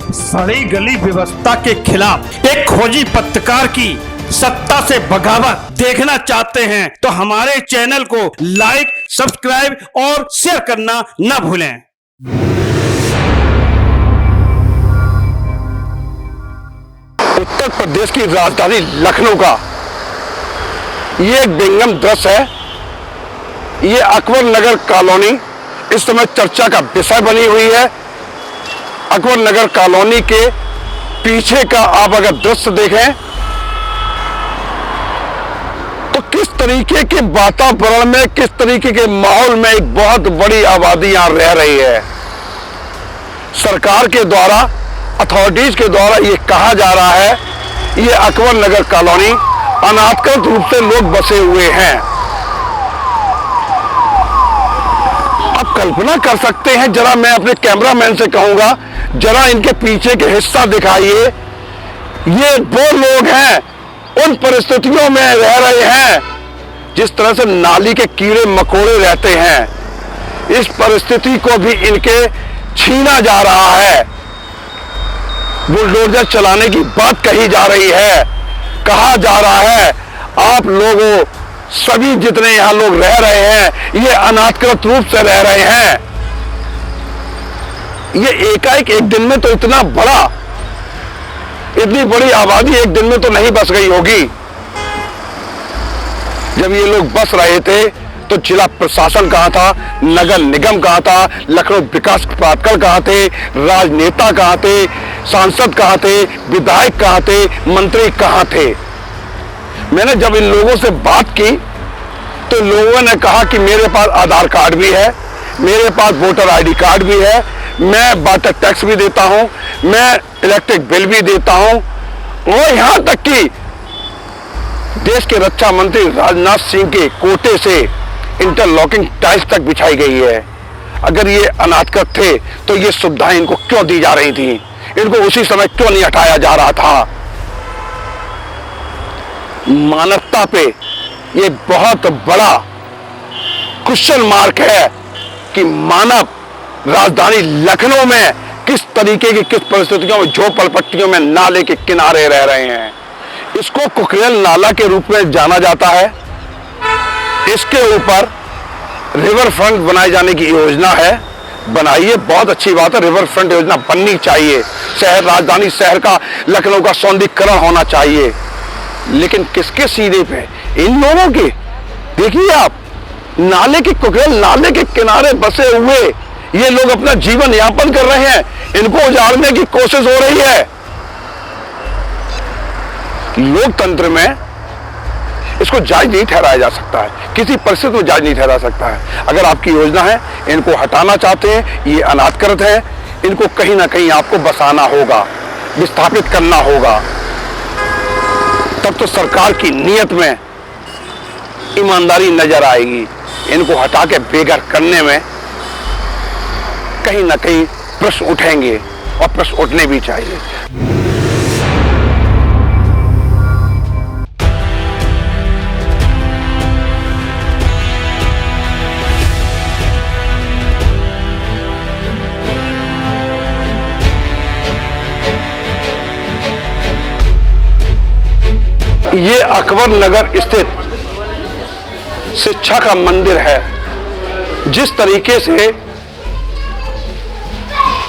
सड़ी गली व्यवस्था के खिलाफ एक खोजी पत्रकार की सत्ता से बगावत देखना चाहते हैं तो हमारे चैनल को लाइक, सब्सक्राइब और शेयर करना न भूलें। उत्तर प्रदेश की राजधानी लखनऊ का ये एक विंगम दृश्य है। ये अकबर नगर कॉलोनी इस समय चर्चा का विषय बनी हुई है। अकबर नगर कॉलोनी के पीछे का आप अगर दृश्य देखें तो किस तरीके के वातावरण में, किस तरीके के माहौल में एक बहुत बड़ी आबादी यहां रह रही है। सरकार के द्वारा, अथॉरिटीज के द्वारा ये कहा जा रहा है ये अकबर नगर कॉलोनी अनाधिकृत रूप से लोग बसे हुए हैं। आप कल्पना कर सकते हैं, जरा मैं अपने कैमरामैन से कहूंगा जरा इनके पीछे के हिस्सा दिखाइए। ये वो लोग हैं उन परिस्थितियों में रह रहे हैं जिस तरह से नाली के कीड़े मकोड़े रहते हैं। इस परिस्थिति को भी इनके छीना जा रहा है। बुलडोजर चलाने की बात कही जा रही है। कहा जा रहा है आप लोगों सभी जितने यहां लोग रह रहे हैं ये अनाधिकृत रूप से रह रहे हैं। ये एकाएक एक दिन में तो इतनी बड़ी आबादी एक दिन में तो नहीं बस गई होगी। जब ये लोग बस रहे थे तो जिला प्रशासन कहां था, नगर निगम कहां था, लखनऊ विकास प्राधिकरण कहां थे, राजनेता कहां थे, सांसद कहां थे, विधायक कहां थे, मंत्री कहां थे। मैंने जब इन लोगों से बात की तो लोगों ने कहा कि मेरे पास आधार कार्ड भी है, मेरे पास वोटर आईडी कार्ड भी है, मैं वाटर टैक्स भी देता हूं, मैं इलेक्ट्रिक बिल भी देता हूं और यहां तक कि देश के रक्षा मंत्री राजनाथ सिंह के कोटे से इंटरलॉकिंग टाइल्स तक बिछाई गई है। अगर ये अनाधिकृत थे तो ये सुविधाएं इनको क्यों दी जा रही थी, इनको उसी समय क्यों नहीं हटाया जा रहा था। मानवता पे ये बहुत बड़ा क्वेश्चन मार्क है कि मानव राजधानी लखनऊ में किस तरीके की, किस परिस्थितियों में, झोपड़पट्टियों में नाले के किनारे रह रहे हैं। इसको कुकरेल नाला के रूप में जाना जाता है। इसके ऊपर रिवर फ्रंट बनाए जाने की योजना है। बनाइए, बहुत अच्छी बात है, रिवर फ्रंट योजना बननी चाहिए। शहर, राजधानी शहर का, लखनऊ का सौंदर्यीकरण होना चाहिए। लेकिन किसके सीधे पे? इन लोगों के। देखिए आप, नाले के, कुकरेल नाले के किनारे बसे हुए ये लोग अपना जीवन यापन कर रहे हैं। इनको उजाड़ने की कोशिश हो रही है। लोकतंत्र में इसको जायज नहीं ठहराया जा सकता है, किसी परिस्थिति में जायज नहीं ठहरा सकता है। अगर आपकी योजना है, इनको हटाना चाहते हैं, ये अनाधिकृत है, इनको कहीं ना कहीं आपको बसाना होगा, विस्थापित करना होगा। तब तो सरकार की नीयत में ईमानदारी नजर आएगी। इनको हटा के बेघर करने में कहीं ना कहीं प्रश्न उठेंगे और प्रश्न उठने भी चाहिए। ये अकबर नगर स्थित शिक्षा का मंदिर है। जिस तरीके से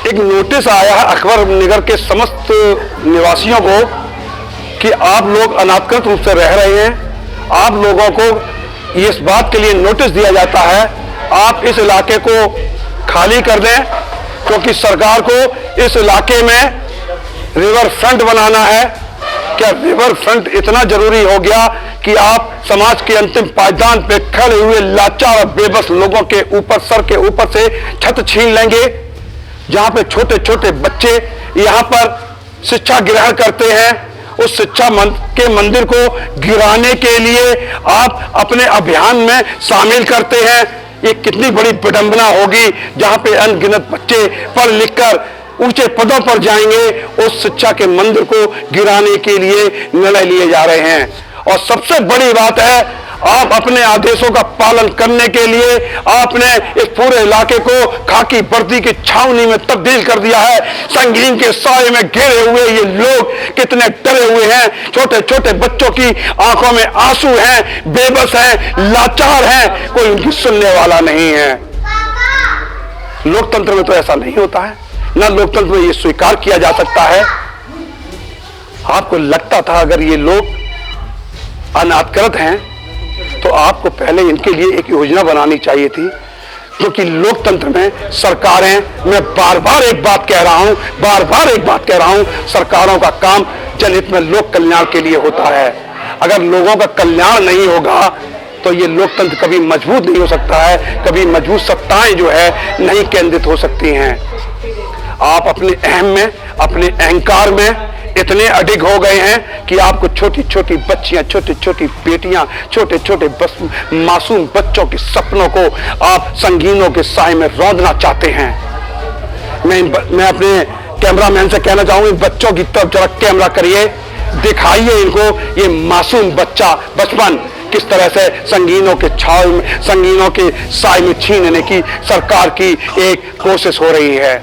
एक नोटिस आया है अकबर नगर के समस्त निवासियों को कि आप लोग अनाधिकृत रूप से रह रहे हैं, आप लोगों को इस बात के लिए नोटिस दिया जाता है आप इस इलाके को खाली कर दें, क्योंकि सरकार को इस इलाके में रिवर फ्रंट बनाना है। क्या रिवर फ्रंट इतना जरूरी हो गया कि आप समाज के अंतिम पायदान पे खड़े हुए लाचार और बेबस लोगों के ऊपर, सर के ऊपर से छत छीन लेंगे, जहां पे छोटे छोटे बच्चे यहां पर शिक्षा ग्रहण करते हैं। उस शिक्षा के मंदिर को गिराने के लिए आप अपने अभियान में शामिल करते हैं। ये कितनी बड़ी विडंबना होगी, जहां पे अनगिनत बच्चे पढ़ लिखकर ऊंचे पदों पर जाएंगे। उस शिक्षा के मंदिर को गिराने के लिए निर्णय लिए जा रहे हैं। और सबसे बड़ी बात है, आप अपने आदेशों का पालन करने के लिए आपने इस पूरे इलाके को खाकी वर्दी की छावनी में तब्दील कर दिया है। संगीन के साए में घिरे हुए ये लोग कितने डरे हुए हैं। छोटे छोटे बच्चों की आंखों में आंसू हैं, बेबस हैं, लाचार हैं, कोई उनकी सुनने वाला नहीं है। लोकतंत्र में तो ऐसा नहीं होता है, ना लोकतंत्र में ये स्वीकार किया जा सकता है। आपको लगता था अगर ये लोग अनाथकृत हैं तो आपको पहले इनके लिए एक योजना बनानी चाहिए थी, क्योंकि लोकतंत्र में सरकारें, मैं बार बार एक बात कह रहा हूं, सरकारों का काम जनहित में लोक कल्याण के लिए होता है। अगर लोगों का कल्याण नहीं होगा तो ये लोकतंत्र कभी मजबूत नहीं हो सकता है, कभी मजबूत सत्ताएं जो है नहीं केंद्रित हो सकती हैं। आप अपने अहम में, अपने अहंकार में इतने अडिग हो गए हैं कि आपको छोटी छोटी बच्चियां, छोटी छोटी बेटियां, छोटे छोटे मासूम बच्चों के सपनों को आप संगीनों के साए में रौंदना चाहते हैं। मैं अपने कैमरामैन से कहना चाहूंगा, बच्चों की तरफ जरा कैमरा करिए, दिखाइए इनको ये मासूम बच्चा बचपन किस तरह से संगीनों के छाव में, संगीनों के साए में छीनने की सरकार की एक कोशिश हो रही है।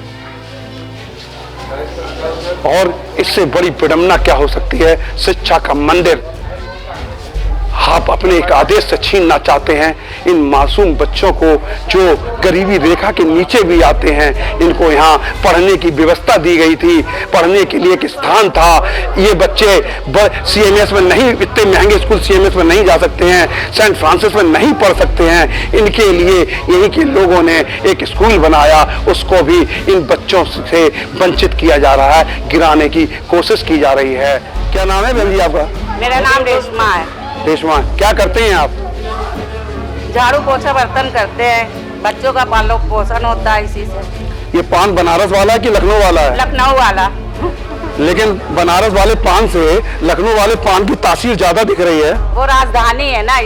और इससे बड़ी विडंबना क्या हो सकती है। शिक्षा का मंदिर आप अपने एक आदेश से छीनना चाहते हैं। इन मासूम बच्चों को जो गरीबी रेखा के नीचे भी आते हैं, इनको यहाँ पढ़ने की व्यवस्था दी गई थी, पढ़ने के लिए एक स्थान था। ये बच्चे सीएमएस में नहीं, इतने महंगे स्कूल सीएमएस में नहीं जा सकते हैं, सेंट फ्रांसिस में नहीं पढ़ सकते हैं। इनके लिए यहीं के लोगों ने एक स्कूल बनाया, उसको भी इन बच्चों से वंचित किया जा रहा है, गिराने की कोशिश की जा रही है। क्या नाम है बहन जी आपका? मेरा नाम रेशमा है। रेशमा, क्या करते हैं आप? झाड़ू पोछा बर्तन करते हैं, बच्चों का पालन पोषण होता है इसी से। ये पान बनारस वाला है कि लखनऊ वाला है? लखनऊ वाला। लेकिन बनारस वाले पान से लखनऊ वाले पान की तासीर ज्यादा दिख रही है। वो राजधानी है ना,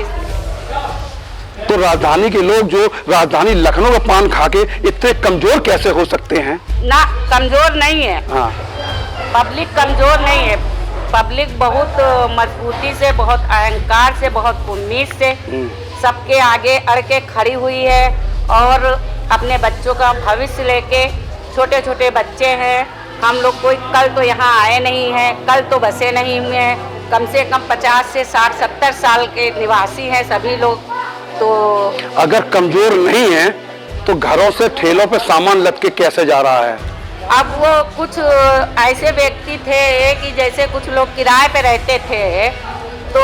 तो राजधानी के लोग जो राजधानी लखनऊ का पान खा के इतने कमजोर कैसे हो सकते हैं? ना, कमजोर नहीं है। हाँ। पब्लिक कमजोर नहीं है, पब्लिक बहुत मजबूती से, बहुत अहंकार से, बहुत उम्मीद से सबके आगे अड़ के खड़ी हुई है और अपने बच्चों का भविष्य लेके। छोटे छोटे बच्चे हैं, हम लोग कोई कल तो यहाँ आए नहीं हैं, कल तो बसे नहीं हुए हैं, कम से कम 50 से 60-70 साल के निवासी हैं सभी लोग। तो अगर कमजोर नहीं है तो घरों से ठेलों पे सामान लद के कैसे जा रहा है? अब वो कुछ ऐसे व्यक्ति थे कि जैसे कुछ लोग किराए पे रहते थे, तो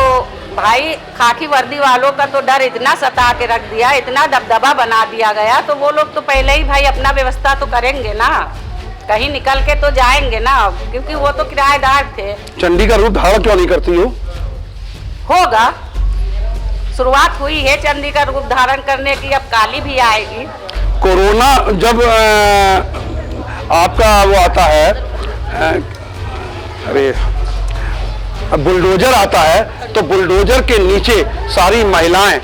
भाई खाकी वर्दी वालों का तो डर इतना सता के रख दिया, इतना दबदबा बना दिया गया, तो वो लोग तो पहले ही भाई अपना व्यवस्था तो करेंगे ना, कहीं निकल के तो जाएंगे ना, क्योंकि वो तो किराएदार थे। चंडी का रूप धारण क्यों नहीं करती हो? होगा, शुरुआत हुई है चंडी का रूप धारण करने की, अब काली भी आएगी। कोरोना जब आपका वो आता है, अरे बुलडोजर आता है, तो बुलडोजर के नीचे सारी महिलाएं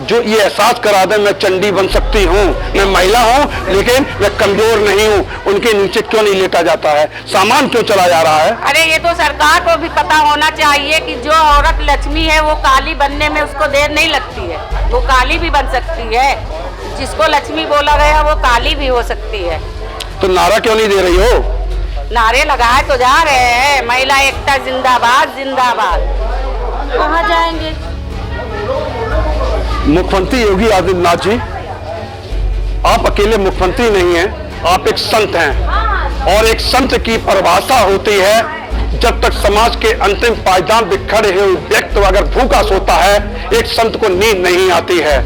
जो ये एहसास करा दे मैं चंडी बन सकती हूँ, मैं महिला हूँ लेकिन मैं कमजोर नहीं हूँ, उनके नीचे क्यों नहीं लेटा जाता है? सामान क्यों चला जा रहा है? अरे ये तो सरकार को भी पता होना चाहिए कि जो औरत लक्ष्मी है वो काली बनने में उसको देर नहीं लगती है, वो काली भी बन सकती है। जिसको लक्ष्मी बोला गया वो काली भी हो सकती है। तो नारा क्यों नहीं दे रही हो? नारे लगाए तो जा रहे हैं, महिला एकता जिंदाबाद जिंदाबाद। कहाँ जाएंगे? मुख्यमंत्री योगी आदित्यनाथ जी, आप अकेले मुख्यमंत्री नहीं हैं, आप एक संत हैं, और एक संत की परिभाषा होती है जब तक समाज के अंतिम पायदान पे खड़े हुए व्यक्ति अगर भूखा सोता है, एक संत को नींद नहीं आती है।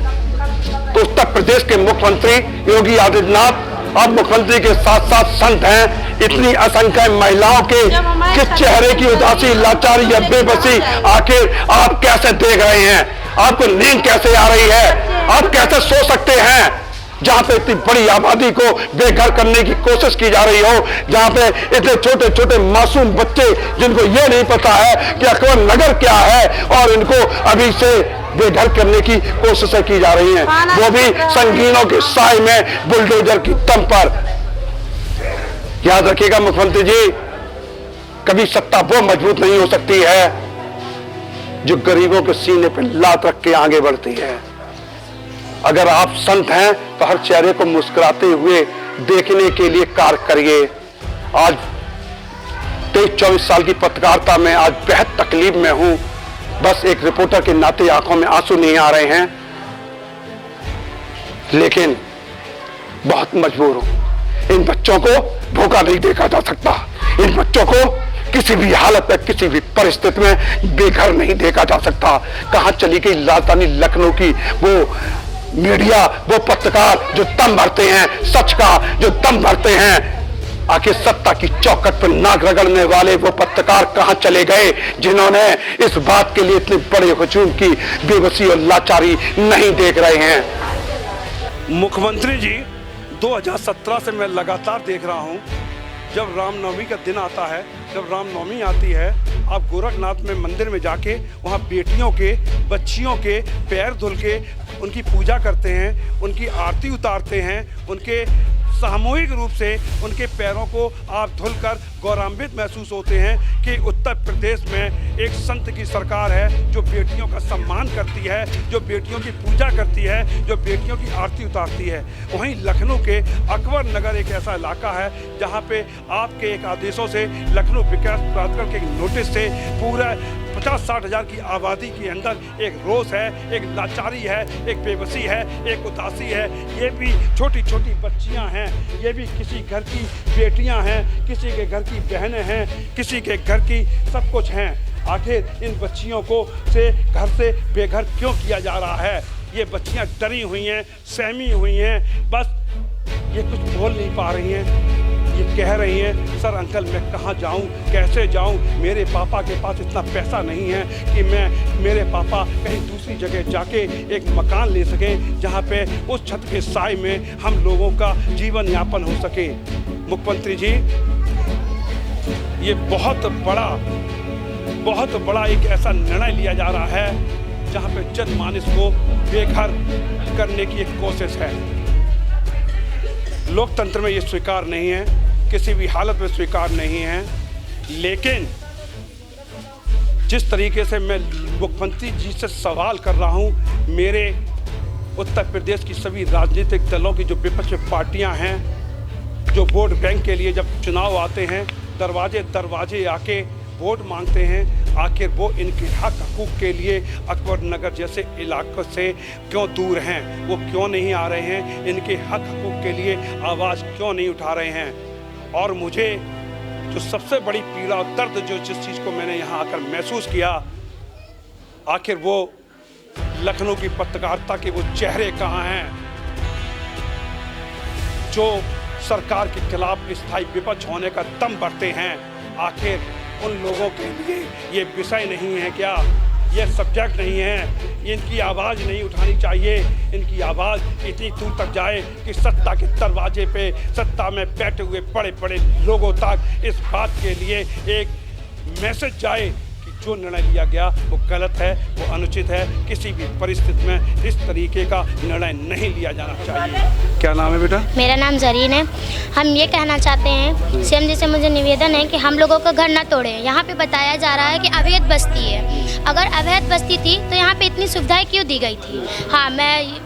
तो उत्तर प्रदेश के मुख्यमंत्री योगी आदित्यनाथ अब मुख्यमंत्री के साथ साथ संत हैं। इतनी असंख्य महिलाओं के चेहरे की उदासी, लाचारी या बेबसी आखिर आप कैसे देख रहे हैं? आपको नींद कैसे आ रही है? आप कैसे सो सकते हैं जहां पे इतनी बड़ी आबादी को बेघर करने की कोशिश की जा रही हो, जहां पे इतने छोटे छोटे मासूम बच्चे जिनको ये नहीं पता है कि अकबर नगर क्या है और इनको अभी से बेघर करने की कोशिशें की जा रही हैं, वो भी संगीनों के साए में बुलडोजर की दम पर। याद रखिएगा मुख्यमंत्री जी, कभी सत्ता वो मजबूत नहीं हो सकती है जो गरीबों के सीने पे लात रख के आगे बढ़ती है। अगर आप संत हैं तो हर चेहरे को मुस्कुराते हुए देखने के लिए कार्य करिए। आज 23-24 साल की पत्रकारिता में आज बेहद तकलीफ में हूं। बस एक रिपोर्टर के नाते आंखों में आंसू नहीं आ रहे हैं, लेकिन बहुत मजबूर हूं। इन बच्चों को भूखा नहीं देखा जा सकता। इन बच्चों को किसी भी हालत में, किसी भी परिस्थिति में बेघर नहीं देखा जा सकता। कहां चली गई राजधानी लखनऊ की वो मीडिया, वो पत्रकार जो दम भरते हैं, सच का जो दम भरते हैं। आखिर सत्ता की चौखट पर नाक रगड़ने वाले वो पत्रकार कहां चले गए, जिन्होंने इस बात के लिए इतने बड़े हुजूम की बेबसी और लाचारी नहीं देख रहे हैं। मुख्यमंत्री जी 2017 से मैं लगातार देख रहा हूं, जब रामनवमी का दिन आता है, जब रामनवमी आती है, आप गोरखनाथ में मंदिर में जाके वहाँ बेटियों के, बच्चियों के पैर धुल के उनकी पूजा करते हैं, उनकी आरती उतारते हैं, उनके सामूहिक रूप से उनके पैरों को आप धुलकर गौरवान्वित महसूस होते हैं कि उत्तर प्रदेश में एक संत की सरकार है जो बेटियों का सम्मान करती है, जो बेटियों की पूजा करती है, जो बेटियों की आरती उतारती है। वहीं लखनऊ के अकबर नगर एक ऐसा इलाका है जहां पे आपके एक आदेशों से, लखनऊ विकास प्राधिकरण के नोटिस से पूरा 50-60 हज़ार की आबादी के अंदर एक रोष है, एक लाचारी है, एक बेबसी है, एक उदासी है। ये भी छोटी छोटी बच्चियां हैं, ये भी किसी घर की बेटियां हैं, किसी के घर की बहनें हैं, किसी के घर की सब कुछ हैं। आखिर इन बच्चियों को घर से बेघर क्यों किया जा रहा है? ये बच्चियां डरी हुई हैं, सहमी हुई हैं, बस ये कुछ बोल नहीं पा रही हैं। ये कह रही हैं, सर अंकल मैं कहाँ जाऊँ, कैसे जाऊँ, मेरे पापा के पास इतना पैसा नहीं है कि मेरे पापा कहीं दूसरी जगह जाके एक मकान ले सकें जहाँ पे उस छत के साए में हम लोगों का जीवन यापन हो सके। मुख्यमंत्री जी, ये बहुत बड़ा एक ऐसा निर्णय लिया जा रहा है जहाँ पे जनमानस को बेघर करने की एक कोशिश है। लोकतंत्र में ये स्वीकार नहीं है, किसी भी हालत में स्वीकार नहीं है। लेकिन जिस तरीके से मैं मुख्यमंत्री जी से सवाल कर रहा हूँ, मेरे उत्तर प्रदेश की सभी राजनीतिक दलों की जो विपक्ष पार्टियां हैं, जो वोट बैंक के लिए जब चुनाव आते हैं दरवाजे आके वोट मांगते हैं, आखिर वो इनके हक हकूक़ के लिए अकबर नगर जैसे इलाकों से क्यों दूर हैं? वो क्यों नहीं आ रहे हैं? इनके हक हकूक़ के लिए आवाज़ क्यों नहीं उठा रहे हैं? और मुझे जो सबसे बड़ी पीड़ा और दर्द जिस चीज़ को मैंने यहाँ आकर महसूस किया, आखिर वो लखनऊ की पत्रकारिता के वो चेहरे कहाँ हैं जो सरकार के खिलाफ स्थायी विपक्ष होने का दम भरते हैं? आखिर उन लोगों के लिए ये विषय नहीं है क्या? ये सब्जेक्ट नहीं है? इनकी आवाज़ नहीं उठानी चाहिए? इनकी आवाज़ इतनी दूर तक जाए कि सत्ता के दरवाजे पे, सत्ता में बैठे हुए बड़े बड़े लोगों तक इस बात के लिए एक मैसेज जाए कि जो निर्णय लिया गया वो गलत है, वो अनुचित है। किसी भी परिस्थिति में इस तरीके का निर्णय नहीं लिया जाना चाहिए। क्या नाम है बेटा? मेरा नाम जरीन है। हम ये कहना चाहते हैं, सीएम जी से मुझे निवेदन है कि हम लोगों का घर ना तोड़ें। यहाँ पे बताया जा रहा है कि अवैध बस्ती है। अगर अवैध बस्ती थी तो यहाँ पे इतनी सुविधाएं क्यों दी गई थी? हाँ,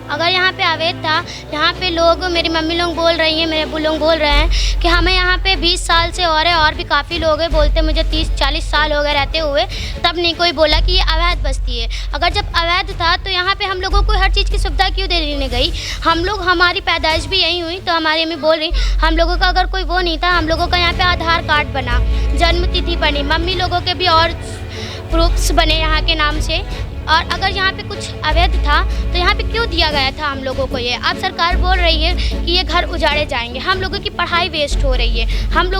अगर यहाँ पे अवैध था, यहाँ पे लोग, मेरी मम्मी लोग बोल रही हैं, मेरे अब्बू लोग बोल रहे हैं कि हमें यहाँ पे 20 साल से और भी काफ़ी लोग हैं, बोलते मुझे 30-40 साल हो गए रहते हुए, तब नहीं कोई बोला कि ये अवैध बस्ती है। अगर जब अवैध था तो यहाँ पे हम लोगों को हर चीज़ की सुविधा क्यों दे देने गई? हम लोग, हमारी पैदाइश भी यहीं हुई, तो हमारी अम्मी बोल रही हम लोगों का अगर कोई वो नहीं था, हम लोगों का यहाँ पे आधार कार्ड बना, जन्म तिथि बनी, मम्मी लोगों के भी और प्रूफ्स बने यहाँ के नाम से। और अगर यहाँ पे कुछ अवैध था तो यहाँ पे क्यों दिया गया था हम लोगों को ये? अब सरकार बोल रही है कि ये घर उजाड़े जाएंगे, हम लोगों की पढ़ाई वेस्ट हो रही है। हम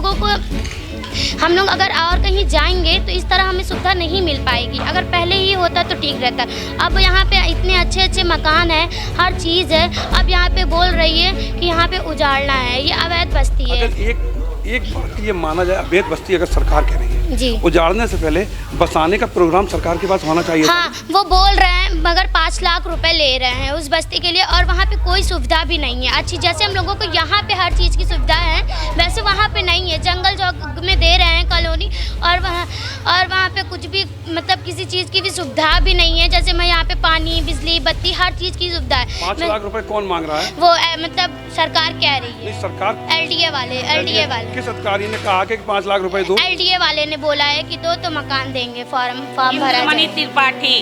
लोग अगर और कहीं जाएंगे तो इस तरह हमें सुविधा नहीं मिल पाएगी। अगर पहले ही होता तो ठीक रहता। अब यहाँ पे इतने अच्छे अच्छे मकान है, हर चीज़ है, अब यहाँ पे बोल रही है कि यहाँ पे उजाड़ना है, ये अवैध बस्ती है। अगर एक बात ये माना जाए, अवैध बस्ती अगर सरकार कह रही है जी, उजाड़ने से पहले बसाने का प्रोग्राम सरकार के पास होना चाहिए। हाँ, वो बोल रहे हैं मगर 5 लाख रुपए ले रहे हैं उस बस्ती के लिए, और वहाँ पे कोई सुविधा भी नहीं है अच्छी। जैसे हम लोगों को यहाँ पे हर चीज़ की सुविधा है, वैसे वहाँ पे नहीं है। जंगल में दे रहे हैं कॉलोनी, नहीं, और वहाँ पे कुछ भी मतलब किसी चीज़ की भी सुविधा भी नहीं है। जैसे मैं यहाँ पे पानी, बिजली, बत्ती, हर चीज़ की सुविधा है। 5 लाख रुपए कौन मांग रहा है? वो मतलब सरकार कह रही है। नहीं, सरकार LDA वाले किस अधिकारी ने कहा कि 5 लाख रुपए दो? LDA वाले ने बोला है कि दो तो मकान देंगे, फॉर्म भरा इंद्रमणि जाएगा। त्रिपाठी।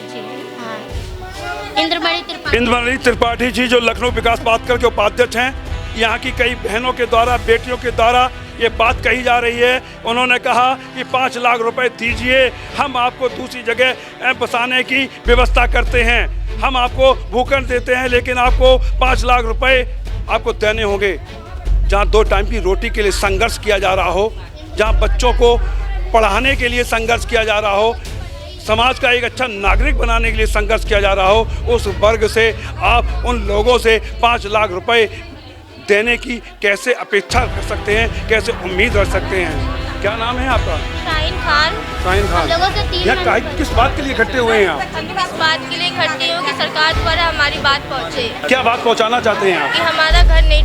हाँ, इंद्रमणि त्रिपाठी जी जो लखनऊ विकास पार्षद के उपाध्यक्ष हैं, यहाँ की कई बहनों के द्वारा, बेटियों के द्वारा ये बात कही जा रही है। उन्होंने कहा कि 5 लाख रुपए दीजिए, हम आपको दूसरी जगह बसाने की व्यवस्था करते हैं, हम आपको भूखंड देते हैं, लेकिन आपको 5 लाख रुपए आपको देने होंगे। जहाँ 2 टाइम की रोटी के लिए संघर्ष किया जा रहा हो, जहाँ बच्चों को पढ़ाने के लिए संघर्ष किया जा रहा हो, समाज का एक अच्छा नागरिक बनाने के लिए संघर्ष किया जा रहा हो, उस वर्ग से आप उन लोगों से 5 लाख रुपए देने की कैसे अपेक्षा कर सकते हैं, कैसे उम्मीद रख सकते हैं? क्या नाम है आपका? शाहीन खान। शाहीन खान। हम लोगों से 3 यहाँ किस बात के लिए इकट्ठे हुए हैं यहाँ? हम इस बात के लिए इकट्ठे हो कि सरकार द्वारा हमारी बात पहुँचे, क्या बात पहुँचाना चाहते हैं आप? कि हमारा घर नहीं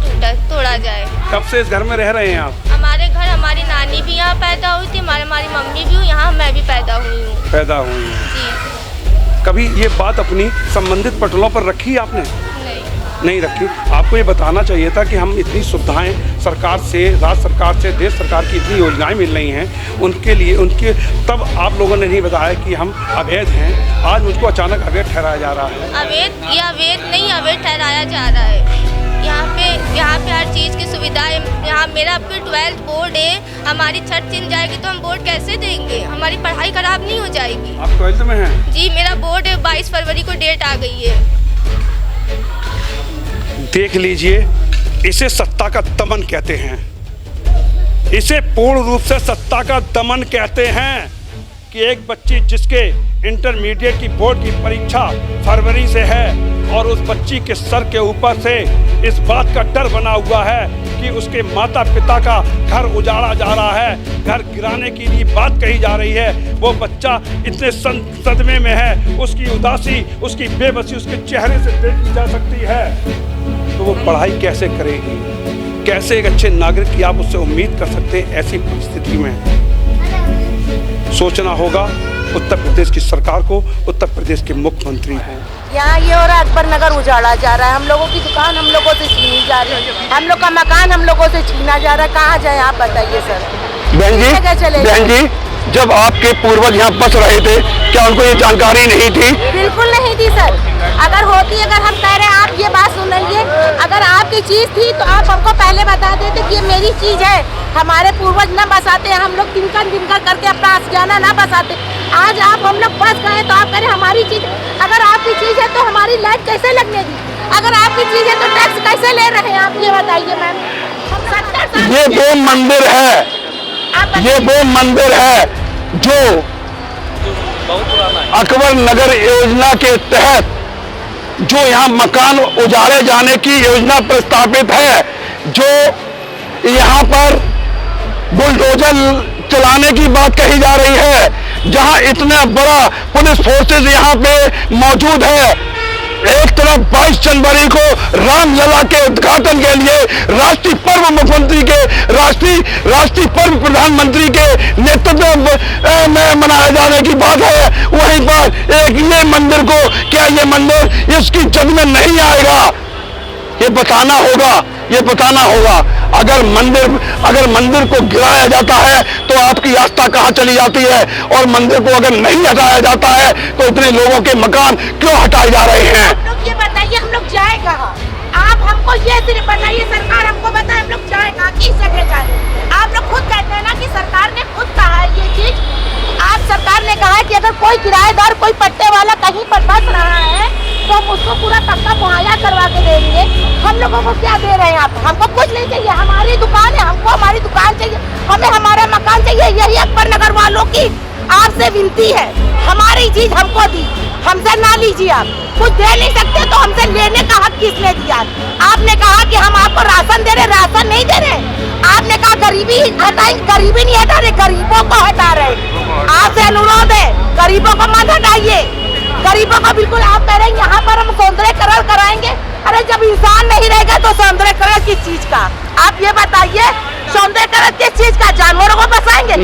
तोड़ा जाए। कब से इस घर में रह रहे हैं आप? हमारे घर, हमारी नानी भी यहाँ पैदा हुई थी, हमारी मम्मी भी यहाँ, मैं भी पैदा हुई हूँ। पैदा हुई हैं। जी कभी ये बात अपनी संबंधित पटलों पर रखी आपने? नहीं रखी। आपको ये बताना चाहिए था कि हम इतनी सुविधाएं सरकार से, राज्य सरकार से, देश सरकार की इतनी योजनाएं मिल रही हैं उनके लिए, उनके तब आप लोगों ने नहीं बताया कि हम अवैध हैं। आज मुझको अचानक अवैध ठहराया जा रहा है। अवैध नहीं, अवैध ठहराया जा रहा है। यहाँ पे हर चीज़ की सुविधा है। यहाँ मेरा अभी 12th बोर्ड है, हमारी छठ छिन जाएगी तो हम बोर्ड कैसे देंगे? हमारी पढ़ाई खराब नहीं हो जाएगी? आप 12th में हैं? जी, मेरा बोर्ड 22 फरवरी को डेट आ गई है। देख लीजिए, इसे सत्ता का दमन कहते हैं, इसे पूर्ण रूप से सत्ता का दमन कहते हैं कि एक बच्ची जिसके इंटरमीडिएट की बोर्ड की परीक्षा फरवरी से है और उस बच्ची के सर के ऊपर से इस बात का डर बना हुआ है कि उसके माता पिता का घर उजाड़ा जा रहा है, घर गिराने की लिए बात कही जा रही है। वो बच्चा इतने सदमे में है, उसकी उदासी, उसकी बेबसी उसके चेहरे से देखी जा सकती है। तो वो पढ़ाई कैसे करेगी? कैसे एक अच्छे नागरिक की आप उससे उम्मीद कर सकते हैं? ऐसी परिस्थिति में सोचना होगा उत्तर प्रदेश की सरकार को, उत्तर प्रदेश के मुख्यमंत्री को। यहाँ ये और अकबर नगर उजाड़ा जा रहा है, हम लोगों की दुकान हम लोगों से छीनी जा रही है, हम लोग का मकान हम लोगों से छीना जा रहा है। कहाँ जाए आप बताइए सर? बहन जी, जब आपके पूर्वज यहाँ बस रहे थे, क्या उनको ये जानकारी नहीं थी? बिल्कुल नहीं थी सर। अगर होती, अगर हम कह रहे हैं, आप ये बात सुनिए, अगर आपकी चीज़ थी तो आप हमको पहले बता देते कि ये मेरी चीज़ है। हमारे पूर्वज न बसाते हैं, हम लोग दिनकर करके अपना आशियाना ना बसाते। आज आप हम लोग बस गए तो आप कह रहे हमारी चीज़। अगर आपकी चीज़ है तो हमारी लाइट कैसे लगने दी? अगर आपकी चीज़ है तो टैक्स कैसे ले रहे हैं आप? ये बताइए मैम। ये वो मंदिर है, ये वो मंदिर है जो अकबर नगर योजना के तहत जो यहाँ मकान उजाड़े जाने की योजना प्रस्तावित है, जो यहाँ पर बुलडोजर चलाने की बात कही जा रही है, जहाँ इतना बड़ा पुलिस फोर्सेस यहाँ पे मौजूद है। एक तरफ 22 जनवरी को रामलला के उद्घाटन के लिए राष्ट्रीय पर्व मुख्यमंत्री के राष्ट्रीय पर्व प्रधानमंत्री के नेतृत्व में मनाए जाने की बात है, वहीं पर एक ये मंदिर को, क्या ये मंदिर इसकी जद में नहीं आएगा? ये बताना होगा। अगर मंदिर को गिराया जाता है तो आपकी आस्था कहाँ चली जाती है? और मंदिर को अगर नहीं हटाया जाता है तो इतने लोगों के मकान क्यों हटाए जा रहे हैं? आप लोग ये बताइए, हम लोग जाए कहाँ? आप हमको ये सिर्फ बताइए, सरकार हमको बताए हम लोग जाए कहाँ, किस जगह जाए? आप लोग खुद कहते हैं ना कि सरकार ने खुद कहा है ये चीज। आप सरकार ने कहा है कि अगर कोई किराएदार, कोई पट्टे वाला कहीं पर बस रहा है तो हम उसको पूरा पक्का मुहैया करवा के देंगे। हम लोगों को क्या दे रहे हैं आप? हमको कुछ नहीं चाहिए, हमारी दुकान है, हमको हमारी दुकान चाहिए, हमें हमारा मकान चाहिए। यही अकबर नगर वालों की आपसे विनती है, हमारी चीज हमको दी, हमसे ना लीजिए। आप कुछ दे नहीं सकते तो हमसे लेने का हक किसने दिया? आपने कहा कि हम आपको राशन दे रहे, राशन नहीं दे रहे। आपने कहा गरीबी हटाएंगे, गरीबी नहीं हटा रहे, गरीबों को हटा रहे। आपसे अनुरोध है, गरीबों को मत हटाइए। गरीबों को बिल्कुल आप कह रहे हैं यहाँ पर हम सौंदर्यकरण कराएंगे। अरे जब इंसान नहीं रहेगा तो सौंदर्यकरण किस चीज का? आप ये बताइए, सौंदर्यकरण किस चीज का? जानवरों को बसाएंगे?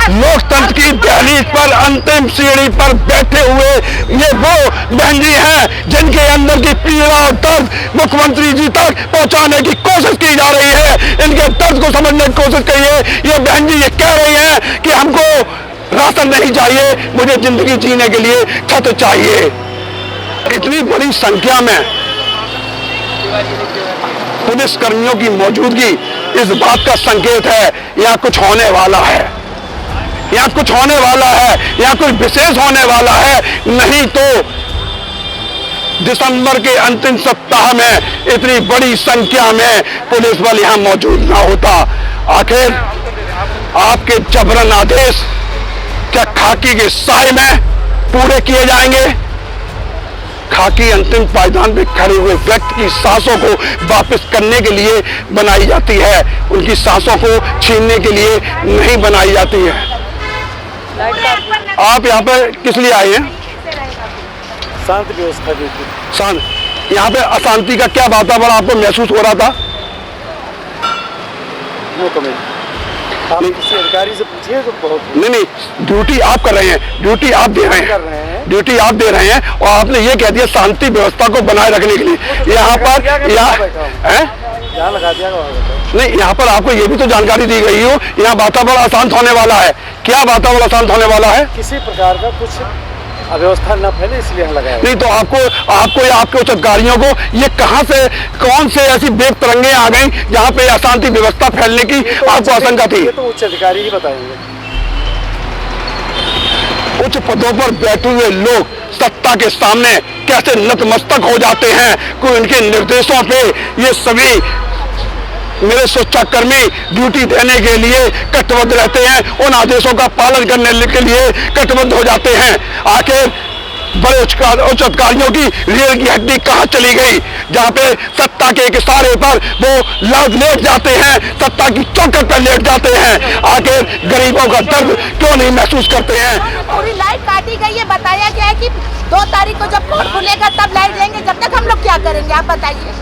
लोकतंत्र की दहलीज पर अंतिम सीढ़ी पर बैठे हुए ये वो बहन जी हैं जिनके अंदर की पीड़ा और दर्द मुख्यमंत्री जी तक पहुंचाने की कोशिश की जा रही है। इनके दर्द को समझने की कोशिश करिए। ये बहन जी ये कह रही हैं कि हमको राशन नहीं चाहिए, मुझे जिंदगी जीने के लिए छत चाहिए। इतनी बड़ी संख्या में पुलिस कर्मियों की मौजूदगी इस बात का संकेत है यहाँ कुछ होने वाला है, यहाँ कुछ होने वाला है, यहाँ कुछ विशेष होने वाला है। नहीं तो दिसंबर के अंतिम सप्ताह में इतनी बड़ी संख्या में पुलिस बल यहाँ मौजूद ना होता। आखिर आपके जबरन आदेश क्या खाकी के साए में पूरे किए जाएंगे? खाकी अंतिम पायदान पे खड़े हुए व्यक्ति की सांसों को वापस करने के लिए बनाई जाती है, उनकी सांसों को छीनने के लिए नहीं बनाई जाती है। आप यहाँ पर किस लिए आए हैं? शांति व्यवस्था की। शांत। यहाँ पे अशांति का क्या वातावरण आपको महसूस हो रहा था? No comment. आप किसी अधिकारी से पूछिए तो बहुत। नहीं, ड्यूटी आप कर रहे हैं, ड्यूटी आप दे रहे हैं, ड्यूटी आप दे रहे हैं और आपने ये कह दिया शांति व्यवस्था को बनाए रखने के लिए। यहाँ पर यहाँ लगा दिया नहीं, यहाँ पर आपको ये भी तो जानकारी दी गई हो यहाँ वातावरण अशांत होने वाला है। क्या वातावरण अशांत होने वाला है? किसी प्रकार का कुछ अव्यवस्था न फैले इसलिए यहाँ लगाया। नहीं तो आपको या आपके उच्च अधिकारियों को ये कहां से कौन से ऐसी बेग तरंगे आ गई जहां पे अशांति व्यवस्था फैलने की आपको आशंका थी? ये तो उच्च अधिकारी ही बताएंगे। उच्च पदों पर बैठे हुए लोग सत्ता के सामने कैसे नतमस्तक हो जाते हैं कि उनके निर्देशों पे ये सभी मेरे सुरक्षाकर्मी ड्यूटी देने के लिए कटिबद्ध रहते हैं, उन आदेशों का पालन करने के लिए कटिबद्ध हो जाते हैं। आखिर बड़े उच्च अधिकारियों की रीढ़ की हड्डी कहाँ चली गई जहाँ पे सत्ता के एक इशारे पर वो लेट जाते हैं, सत्ता की चौखट पर लेट जाते हैं। आखिर गरीबों का दर्द क्यों नहीं महसूस करते हैं? पूरी लाइट काटी गई है। बताया गया है कि 2 तारीख को जब कोर्ट खुलेगा तब लाइट देंगे। जब तक हम लोग क्या करेंगे आप बताइए?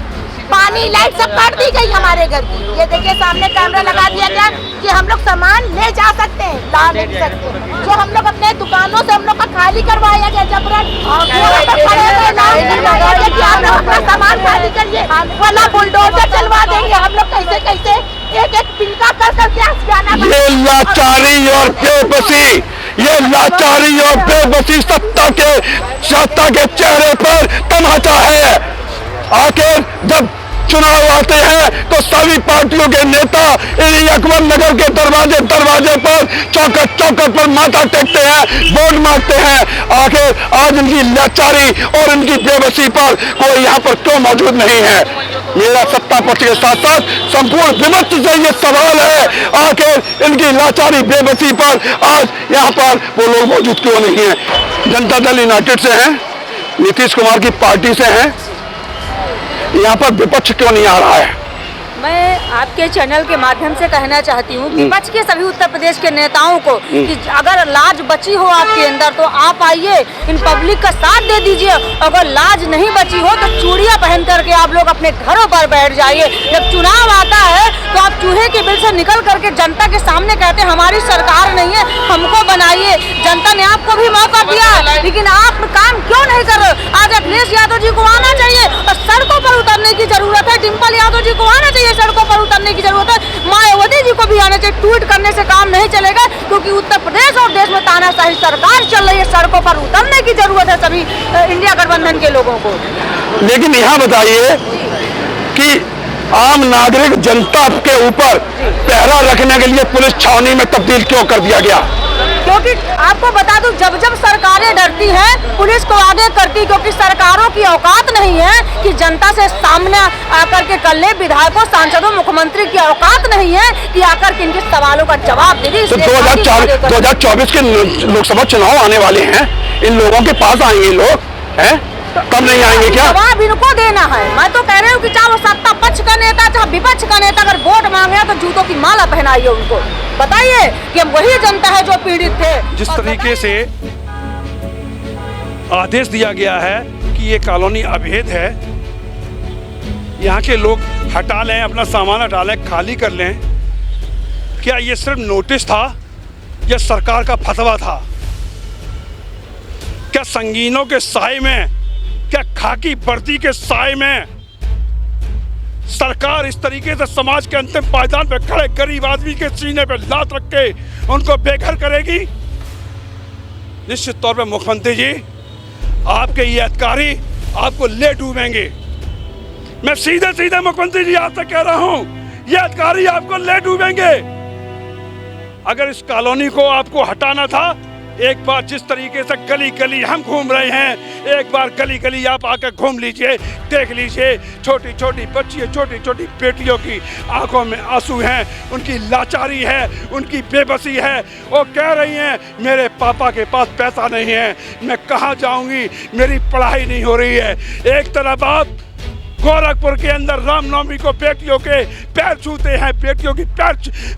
पानी लाइट सब काट दी गई हमारे घर की। ये देखिए सामने कैमरा लगा दिया गया कि हम लोग सामान ले जा सकते हैं, ला नहीं सकते। जो हम लोग अपने दुकानों से हम लोग का खाली करवाया गया जबरन। यहाँ पर खड़े हुए नाम लगाया गया कि आप लोग अपना सामान खाली करिए, वाला बुलडोजर चलवा देंगे। हम लोग कैसे कैसे एक पिंका कर करके जाना। ये लाचारी और बेबसी, ये लाचारी और बेबसी सत्ता के चेहरे पर तमाचा है। आखिर जब चुनाव आते हैं तो सभी पार्टियों के नेता अकबर नगर के दरवाजे पर चौकट पर माथा टेकते हैं, वोट मांगते हैं। आखिर आज इनकी लाचारी और इनकी बेबसी पर कोई यहाँ पर क्यों मौजूद नहीं है? मेरा सत्ता पक्ष के साथ साथ संपूर्ण विपक्ष से ये सवाल है, आखिर इनकी लाचारी बेबसी पर आज यहाँ पर वो लोग मौजूद क्यों नहीं है? जनता दल यूनाइटेड से हैं, नीतीश कुमार की पार्टी से हैं, यहाँ पर विपक्ष क्यों नहीं आ रहा है? मैं आपके चैनल के माध्यम से कहना चाहती हूँ विपक्ष के सभी उत्तर प्रदेश के नेताओं को कि अगर लाज बची हो आपके अंदर तो आप आइए, इन पब्लिक का साथ दे दीजिए। अगर लाज नहीं बची हो तो चूड़ियाँ पहन करके आप लोग अपने घरों पर बैठ जाइए। जब चुनाव आता है तो आप चूहे के बिल से निकल करके जनता के सामने कहते हैं हमारी सरकार नहीं है, हमको बनाइए। जनता ने आपको भी मौका दिया लेकिन आप काम क्यों नहीं कर रहे? आज अखिलेश यादव जी को आना चाहिए और सड़कों पर उतरने की जरूरत है। डिम्पल यादव जी को आना चाहिए, सड़कों पर उतरने की जरूरत है। मायावती जी को भी आना चाहिए। ट्वीट करने से काम नहीं चलेगा क्योंकि उत्तर प्रदेश और देश में तानाशाही सरकार चल रही है। सड़कों पर उतरने की जरूरत है सभी इंडिया गठबंधन के लोगों को। लेकिन यहाँ बताइए कि आम नागरिक जनता के ऊपर पहरा रखने के लिए पुलिस छावनी में तब्दील क्यों कर दिया गया? क्योंकि आपको बता दूं जब जब सरकारें डरती हैं पुलिस को आगे करती, क्योंकि सरकारों की औकात नहीं है कि जनता से सामने आकर के कर ले। विधायकों, सांसदों, मुख्यमंत्री की औकात नहीं है कि आकर के इनके सवालों का जवाब दे दी। तो 2024 के लोकसभा चुनाव आने वाले हैं, इन लोगों के पास आएंगे लोग हैं? कब नहीं आएंगे क्या? जवाब इनको देना है। मैं तो कह रही हूँ कि चाहे वो सत्ता पक्ष का नेता चाहे विपक्ष का नेता अगर वोट मांगे तो जूतों की माला पहनाइए उनको, बताइए कि हम वही जनता है जो पीड़ित थे। जिस तरीके से आदेश दिया गया है कि ये कॉलोनी अवैध है, यहाँ के लोग हटा लें, अपना सामान हटा लें, खाली कर लें, क्या ये सिर्फ नोटिस था या सरकार का फतवा था? क्या संगीनों के साए में, क्या खाकी वर्दी के साए में सरकार इस तरीके से समाज के अंतिम पायदान पे खड़े गरीब आदमी के सीने पे लात रख के उनको बेघर करेगी? निश्चित तौर पे मुख्यमंत्री जी, आपके ये अधिकारी आपको ले डूबेंगे। मैं सीधे सीधे मुख्यमंत्री जी आपसे कह रहा हूं, ये अधिकारी आपको ले डूबेंगे। अगर इस कॉलोनी को आपको हटाना था, एक बार जिस तरीके से गली गली हम घूम रहे हैं, एक बार गली गली आप आकर घूम लीजिए, देख लीजिए। छोटी छोटी बच्चियों, छोटी छोटी बेटियों की आंखों में आंसू हैं, उनकी लाचारी है, उनकी बेबसी है। वो कह रही हैं मेरे पापा के पास पैसा नहीं है, मैं कहाँ जाऊंगी, मेरी पढ़ाई नहीं हो रही है। एक तरफ आप गोरखपुर के अंदर रामनवमी को बेटियों के पैर छूते हैं, बेटियों की पैर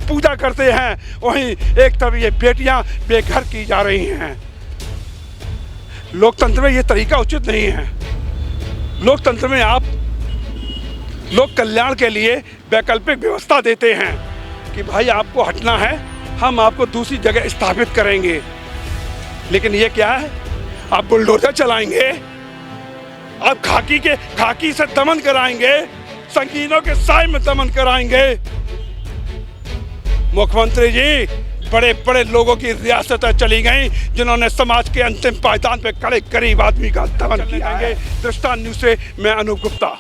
पूजा करते हैं, वहीं एक तरफ ये बेटियां बेघर की जा रही हैं। लोकतंत्र में ये तरीका उचित नहीं है। लोकतंत्र में आप लोक कल्याण के लिए वैकल्पिक व्यवस्था देते हैं कि भाई आपको हटना है, हम आपको दूसरी जगह स्थापित करेंगे। लेकिन ये क्या है, आप बुलडोजर चलाएंगे, आप खाकी से दमन कराएंगे, संगीनों के साए में दमन कराएंगे। मुख्यमंत्री जी, बड़े बड़े लोगों की रियासतें चली गई जिन्होंने समाज के अंतिम पायदान पे खड़े गरीब आदमी का दमन किया है। दृष्टांत न्यूज़ से मैं अनूप गुप्ता।